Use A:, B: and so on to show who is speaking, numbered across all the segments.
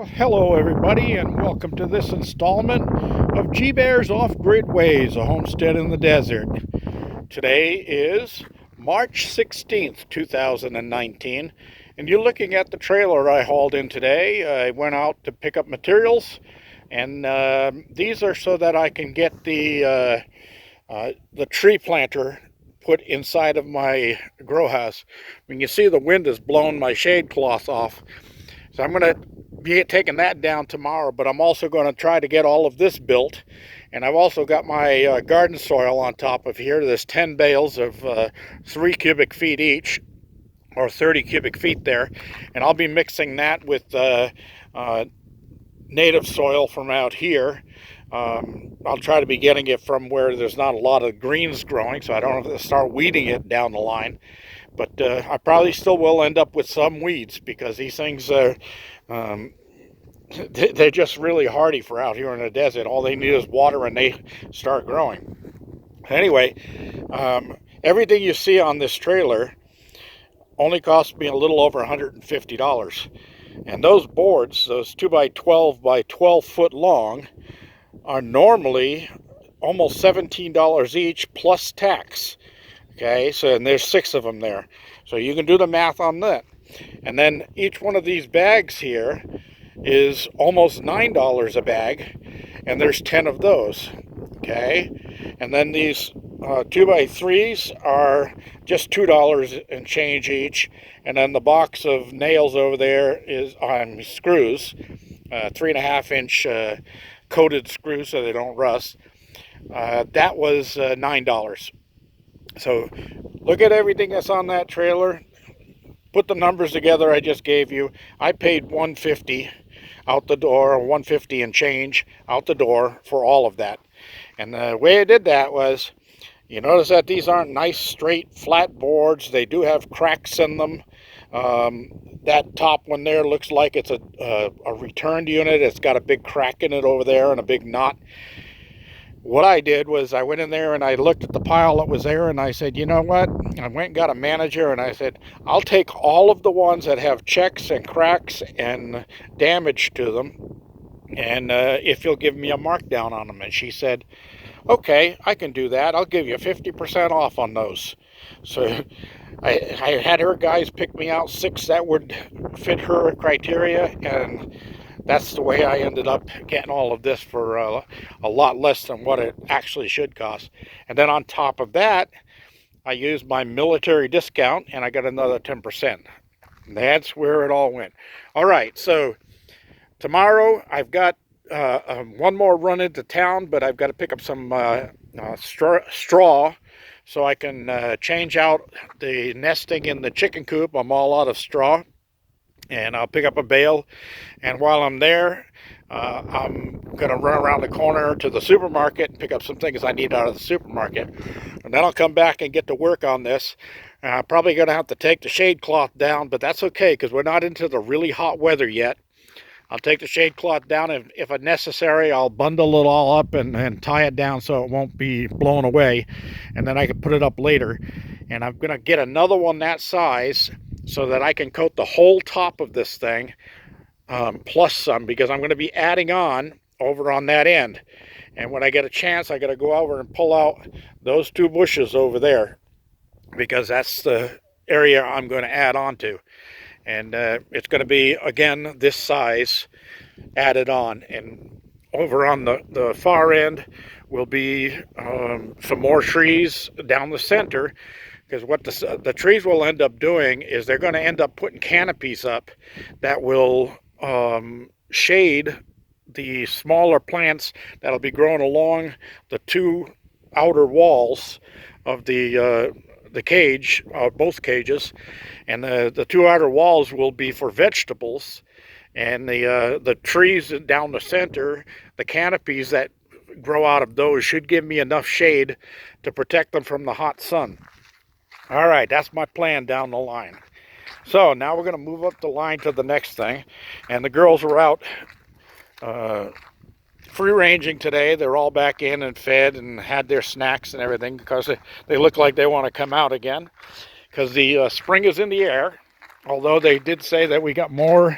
A: Hello everybody, and welcome to this installment of GBear's Off-Grid Ways, a homestead in the desert. Today is March 16th, 2019, and you're looking at the trailer I hauled in today. I went out to pick up materials, and these are so that I can get the tree planter put inside of my grow house. When you see the wind has blown my shade cloth off, so I'm going to be taking that down tomorrow, but I'm also going to try to get all of this built. And I've also got my garden soil on top of here. There's 10 bales of 3 cubic feet each, or 30 cubic feet there. And I'll be mixing that with native soil from out here. I'll try to be getting it from where there's not a lot of greens growing, so I don't have to start weeding it down the line. But I probably still will end up with some weeds, because these things are they're just really hardy for out here in the desert. All they need is water and they start growing. Anyway, everything you see on this trailer only cost me a little over $150. And those boards, those 2x12 by 12 foot long, are normally almost $17 each plus tax. Okay, so and there's 6 of them there. So you can do the math on that. And then each one of these bags here is almost $9 a bag, and there's 10 of those. Okay, and then these 2x3s are just $2 and change each, and then the box of nails over there is on screws, 3.5 inch coated screws so they don't rust. That was $9. So look at everything that's on that trailer. Put the numbers together I just gave you. I paid $150 out the door, or $150 and change out the door for all of that. And the way I did that was, you notice that these aren't nice straight flat boards. They do have cracks in them. That top one there looks like it's a returned unit. It's got a big crack in it over there and a big knot. What I did was I went in there and I looked at the pile that was there, and I said, you know what? I went and got a manager, and I said, I'll take all of the ones that have checks and cracks and damage to them, and if you'll give me a markdown on them. And she said, okay, I can do that. I'll give you 50% off on those. So I had her guys pick me out 6 that would fit her criteria, and that's the way I ended up getting all of this for a lot less than what it actually should cost. And then on top of that, I used my military discount, and I got another 10%. That's where it all went. All right, so tomorrow I've got one more run into town, but I've got to pick up some straw so I can change out the nesting in the chicken coop. I'm all out of straw. And I'll pick up a bale, and while I'm there, I'm going to run around the corner to the supermarket and pick up some things I need out of the supermarket. And then I'll come back and get to work on this. I'm probably going to have to take the shade cloth down, but that's okay, because we're not into the really hot weather yet. I'll take the shade cloth down, and if necessary, I'll bundle it all up and tie it down so it won't be blown away, and then I can put it up later. And I'm going to get another one that size, so that I can coat the whole top of this thing, plus some, because I'm going to be adding on over on that end. And when I get a chance, I got to go over and pull out those 2 bushes over there, because that's the area I'm going to add on to. And it's going to be, again, this size added on. And over on the far end will be some more trees down the center, because what the trees will end up doing is they're going to end up putting canopies up that will shade the smaller plants that'll be growing along the 2 outer walls of the cage, both cages. And the 2 outer walls will be for vegetables, and the trees down the center, the canopies that grow out of those, should give me enough shade to protect them from the hot sun. All right, that's my plan down the line. So now we're going to move up the line to the next thing. And the girls are out free ranging today. They're all back in and fed and had their snacks and everything, because they look like they want to come out again, because the spring is in the air. Although they did say that we got more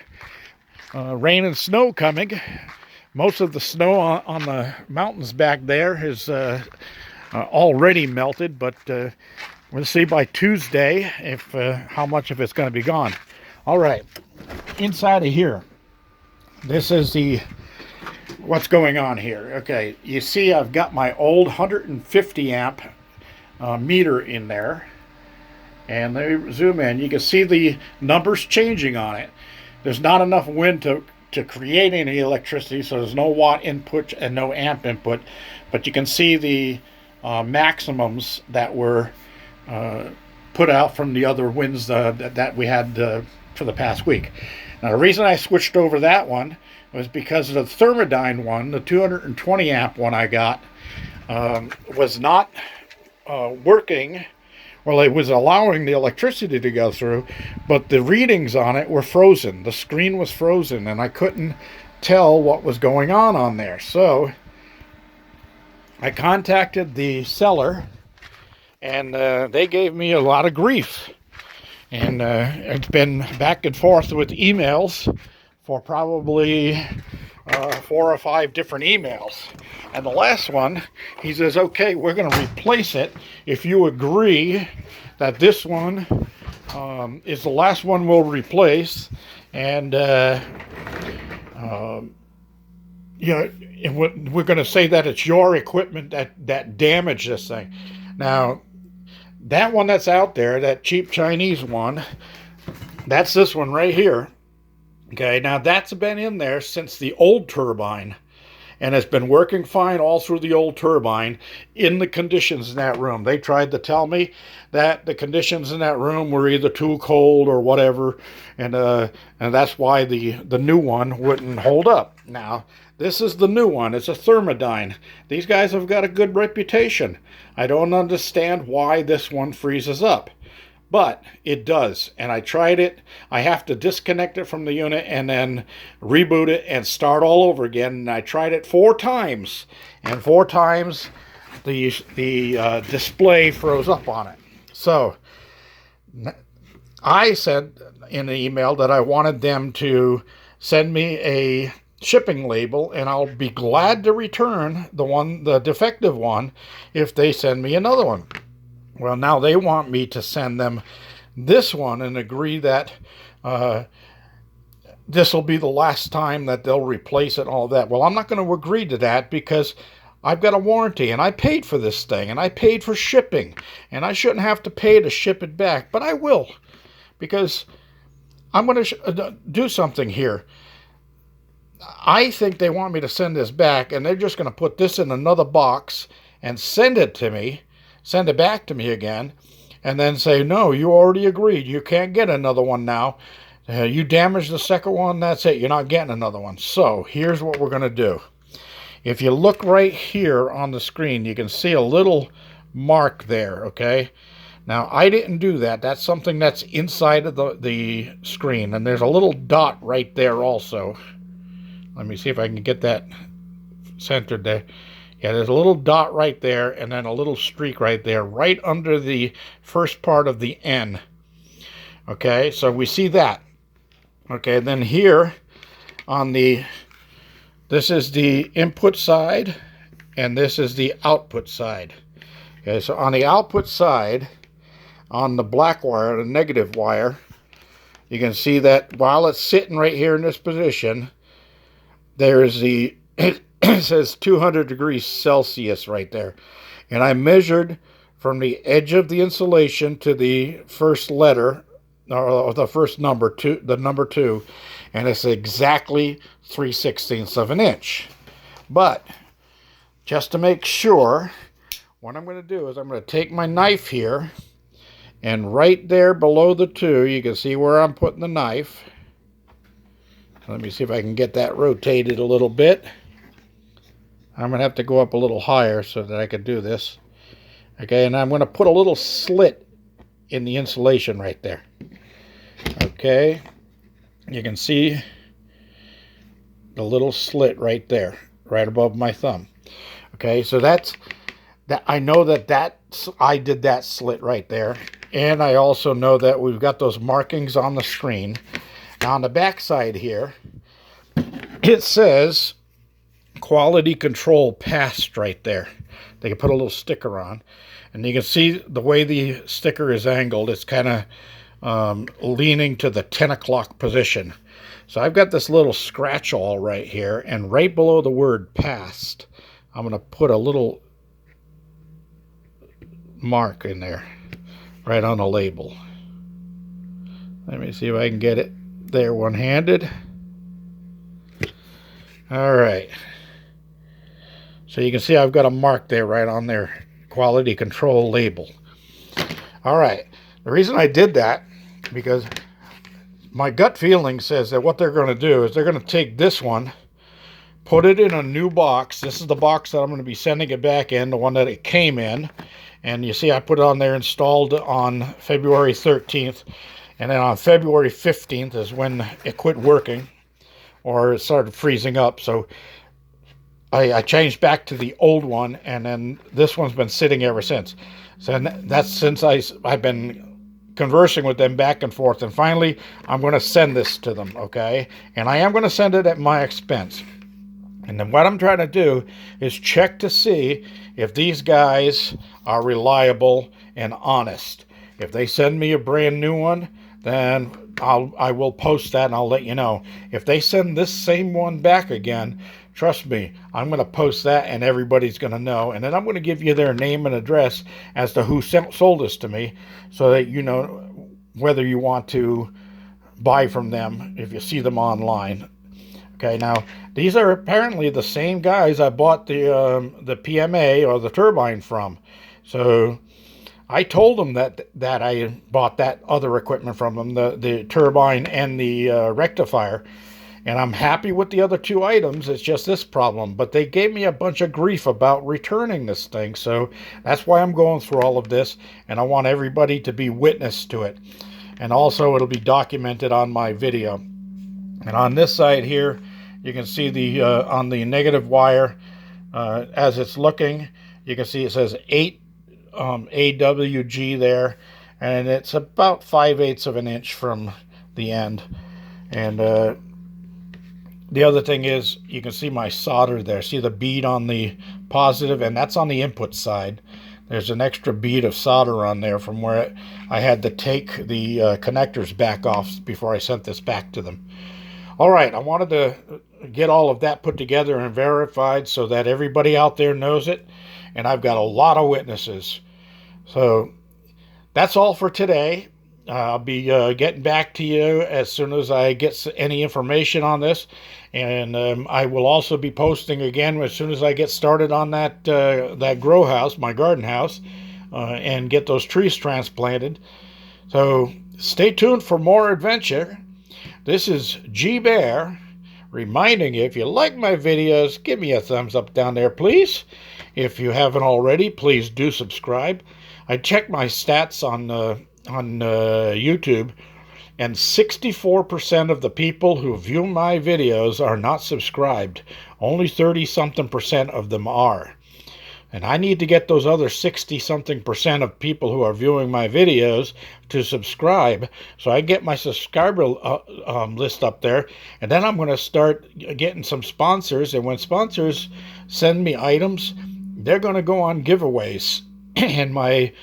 A: rain and snow coming. Most of the snow on the mountains back there is already melted, but we'll see by Tuesday if how much of it's going to be gone. All right, inside of here, this is what's going on here. Okay, you see I've got my old 150 amp meter in there, and let me zoom in. You can see the numbers changing on it. There's not enough wind to create any electricity, so there's no watt input and no amp input, but you can see the maximums that were put out from the other winds that we had for the past week. Now, the reason I switched over that one was because the Thermodyne one, the 220 amp one I got, was not working. Well, it was allowing the electricity to go through, but the readings on it were frozen. The screen was frozen, and I couldn't tell what was going on there. So I contacted the seller, and they gave me a lot of grief. And it's been back and forth with emails for probably 4 or 5 different emails. And the last one, he says, okay, we're going to replace it if you agree that this one is the last one we'll replace. And you know, we're going to say that it's your equipment that damaged this thing. Now, that one that's out there, that cheap Chinese one, that's this one right here. Okay, now that's been in there since the old turbine, and it's been working fine all through the old turbine in the conditions in that room. They tried to tell me that the conditions in that room were either too cold or whatever, and that's why the new one wouldn't hold up. Now, this is the new one. It's a Thermodyne. These guys have got a good reputation. I don't understand why this one freezes up, but it does. And I tried it. I have to disconnect it from the unit and then reboot it and start all over again. And I tried it 4 times, and 4 times the display froze up on it. So I said in an email that I wanted them to send me a shipping label, and I'll be glad to return the defective one, if they send me another one. Well, now they want me to send them this one and agree that this will be the last time that they'll replace it and all that. Well, I'm not going to agree to that, because I've got a warranty, and I paid for this thing, and I paid for shipping, and I shouldn't have to pay to ship it back, but I will, because I'm going to do something here. I think they want me to send this back, and they're just going to put this in another box and send it back to me again, and then say, no, you already agreed. You can't get another one now. You damaged the second one, that's it. You're not getting another one. So here's what we're going to do. If you look right here on the screen, you can see a little mark there, okay? Now, I didn't do that. That's something that's inside of the screen, and there's a little dot right there also. Let me see if I can get that centered there. Yeah, there's a little dot right there, and then a little streak right there, right under the first part of the N. Okay, so we see that. Okay, then here on this is the input side, and this is the output side. Okay, so on the output side, on the black wire, the negative wire, you can see that while it's sitting right here in this position, there's it says 200 degrees Celsius right there. And I measured from the edge of the insulation to the first letter, or the first number, the number 2, and it's exactly 3/16 of an inch. But just to make sure, what I'm going to do is I'm going to take my knife here, and right there below the 2, you can see where I'm putting the knife. Let me see if I can get that rotated a little bit. I'm going to have to go up a little higher so that I can do this. Okay, and I'm going to put a little slit in the insulation right there. Okay, you can see the little slit right there, right above my thumb. Okay, so that's that. I know that I did that slit right there, and I also know that we've got those markings on the screen. Now on the back side here, it says quality control passed right there. They can put a little sticker on, and you can see the way the sticker is angled. It's kind of leaning to the 10 o'clock position. So I've got this little scratch all right here, and right below the word passed, I'm going to put a little mark in there, right on the label. Let me see if I can get it there one-handed. All right. So you can see I've got a mark there right on their quality control label. All right. The reason I did that, because my gut feeling says that what they're going to do is they're going to take this one, put it in a new box. This is the box that I'm going to be sending it back in, the one that it came in. And you see I put it on there installed on February 13th. And then on February 15th is when it quit working, or it started freezing up. So I changed back to the old one, and then this one's been sitting ever since. So that's since I've been conversing with them back and forth, and finally I'm going to send this to them, okay? And I am going to send it at my expense. And then what I'm trying to do is check to see if these guys are reliable and honest. If they send me a brand new one, then I will post that and I'll let you know. If they send this same one back again, trust me, I'm going to post that and everybody's going to know. And then I'm going to give you their name and address as to who sold this to me, so that you know whether you want to buy from them if you see them online. Okay, now these are apparently the same guys I bought the PMA or the turbine from. So I told them that I bought that other equipment from them, the turbine and the rectifier, and I'm happy with the other two items. It's just this problem. But they gave me a bunch of grief about returning this thing, so that's why I'm going through all of this, and I want everybody to be witness to it. And also it'll be documented on my video. And on this side here, you can see the on the negative wire, as it's looking, you can see it says 8 AWG there, and it's about 5/8 of an inch from the end. And the other thing is, you can see my solder there. See the bead on the positive, and that's on the input side. There's an extra bead of solder on there from where I had to take the connectors back off before I sent this back to them. All right, I wanted to get all of that put together and verified so that everybody out there knows it, and I've got a lot of witnesses. So that's all for today. I'll be getting back to you as soon as I get any information on this, and I will also be posting again as soon as I get started on that grow house, my garden house, and get those trees transplanted. So stay tuned for more adventure. This is GBear reminding you, if you like my videos, give me a thumbs up down there, please. If you haven't already, please do subscribe. I checked my stats on YouTube, and 64% of the people who view my videos are not subscribed. Only 30-something% of them are. And I need to get those other 60-something% of people who are viewing my videos to subscribe, so I get my subscriber list up there. And then I'm going to start getting some sponsors. And when sponsors send me items, they're going to go on giveaways. And my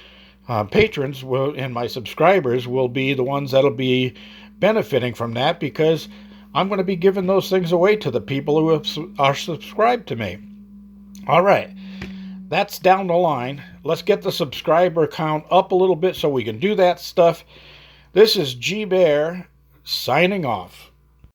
A: patrons will, and my subscribers will be the ones that'll be benefiting from that, because I'm going to be giving those things away to the people who are subscribed to me. All right. That's down the line. Let's get the subscriber count up a little bit so we can do that stuff. This is GBear signing off.